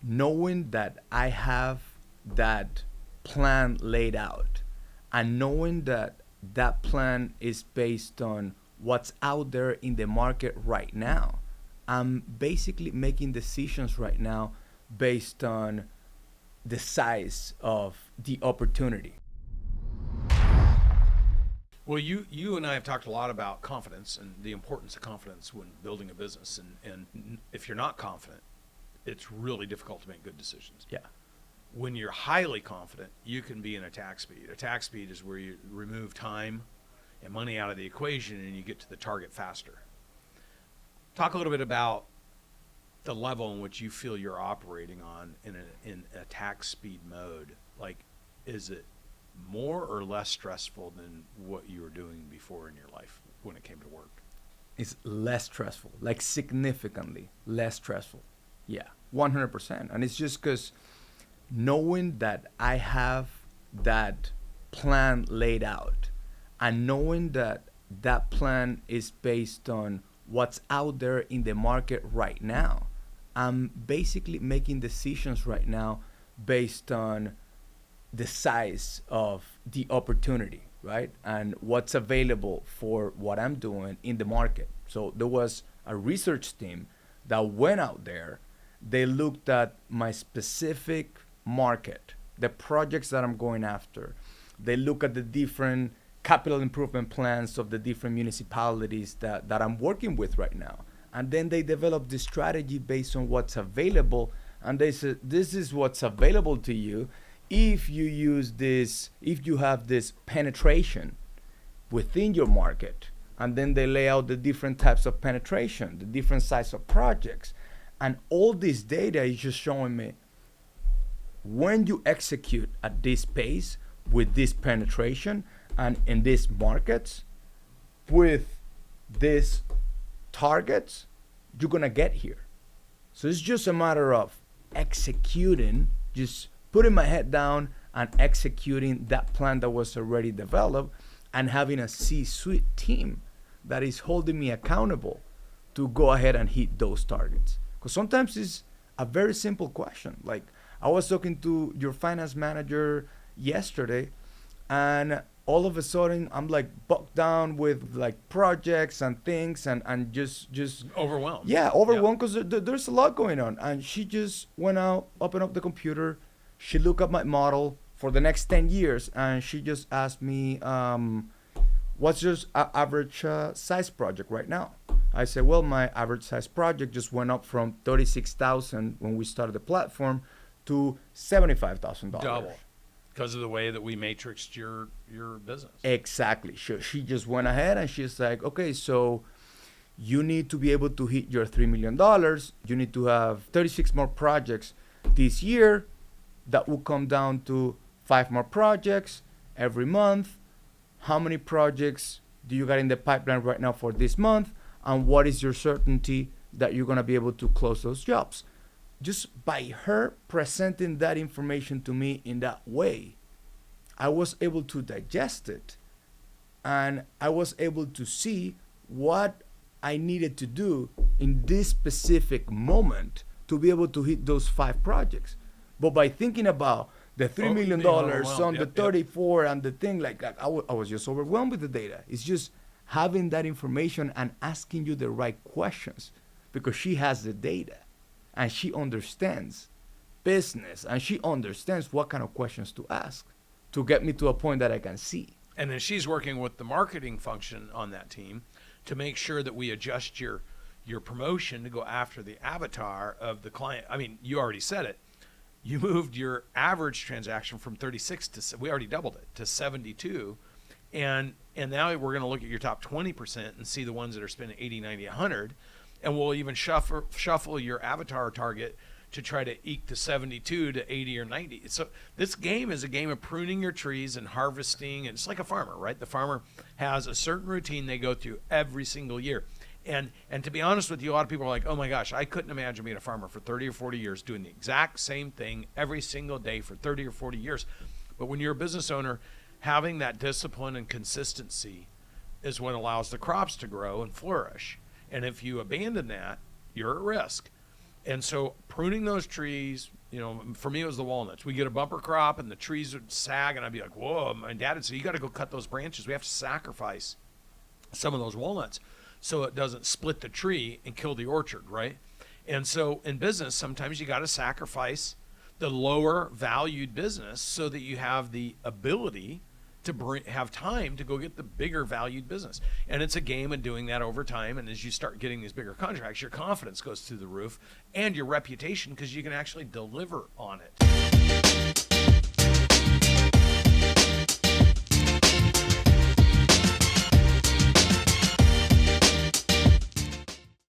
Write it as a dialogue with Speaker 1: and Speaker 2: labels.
Speaker 1: knowing that I have that plan laid out and knowing that that plan is based on what's out there in the market right now. I'm basically making decisions right now based on the size of the opportunity.
Speaker 2: Well, you and I have talked a lot about confidence and the importance of confidence when building a business. And if you're not confident, it's really difficult to make good decisions.
Speaker 1: Yeah.
Speaker 2: When you're highly confident, you can be in attack speed. Attack speed is where you remove time and money out of the equation and you get to the target faster. Talk a little bit about the level in which you feel you're operating on in attack speed mode. Like, is it more or less stressful than what you were doing before in your life when it came to work?
Speaker 1: It's less stressful, like significantly less stressful. Yeah, 100%. And it's just because knowing that I have that plan laid out and knowing that that plan is based on what's out there in the market right now. I'm basically making decisions right now based on the size of the opportunity, right? And what's available for what I'm doing in the market. So there was a research team that went out there. They looked at my specific market, the projects that I'm going after. They look at the different capital improvement plans of the different municipalities that I'm working with right now. And then they develop this strategy based on what's available. And they said, this is what's available to you if you use this, if you have this penetration within your market. And then they lay out the different types of penetration, the different size of projects. And all this data is just showing me when you execute at this pace with this penetration and in these markets with these targets, you're gonna get here. So it's just a matter of executing, just putting my head down and executing that plan that was already developed and having a C-suite team that is holding me accountable to go ahead and hit those targets. Because sometimes it's a very simple question. Like, I was talking to your finance manager yesterday, and all of a sudden I'm like bogged down with like projects and things and just
Speaker 2: Overwhelmed.
Speaker 1: Yeah, overwhelmed because there's a lot going on. And she just went out, opened up the computer, she looked at my model for the next 10 years, and she just asked me, what's your average size project right now? I said, well, my average size project just went up from $36,000 when we started the platform to $75,000.
Speaker 2: Double. Because of the way that we matrixed your business.
Speaker 1: Exactly. She just went ahead and she's like, okay, so you need to be able to hit your $3 million. You need to have 36 more projects this year. That will come down to 5 more projects every month. How many projects do you got in the pipeline right now for this month? And what is your certainty that you're going to be able to close those jobs? Just by her presenting that information to me in that way, I was able to digest it. And I was able to see what I needed to do in this specific moment to be able to hit those 5 projects. But by thinking about the $3 million on the 34 and the thing like that, I was just overwhelmed with the data. It's just having that information and asking you the right questions, because she has the data and she understands business and she understands what kind of questions to ask to get me to a point that I can see.
Speaker 2: And then she's working with the marketing function on that team to make sure that we adjust your promotion to go after the avatar of the client. I mean, you already said it. You moved your average transaction from 36 to, we already doubled it, to 72. And now we're going to look at your top 20% and see the ones that are spending 80, 90, 100. And we'll even shuffle your avatar target to try to eke the 72 to 80 or 90. So this game is a game of pruning your trees and harvesting. And it's like a farmer, right? The farmer has a certain routine they go through every single year. And to be honest with you, a lot of people are like, oh my gosh, I couldn't imagine being a farmer for 30 or 40 years doing the exact same thing every single day for 30 or 40 years. But when you're a business owner, having that discipline and consistency is what allows the crops to grow and flourish. And if you abandon that, you're at risk. And so pruning those trees, for me it was the walnuts. We get a bumper crop and the trees would sag, and I'd be like, whoa. My dad would say, you got to go cut those branches. We have to sacrifice some of those walnuts so it doesn't split the tree and kill the orchard, right? And so in business, sometimes you got to sacrifice the lower valued business so that you have the ability to have time to go get the bigger valued business. And it's a game of doing that over time. And as you start getting these bigger contracts, your confidence goes through the roof and your reputation, because you can actually deliver on it.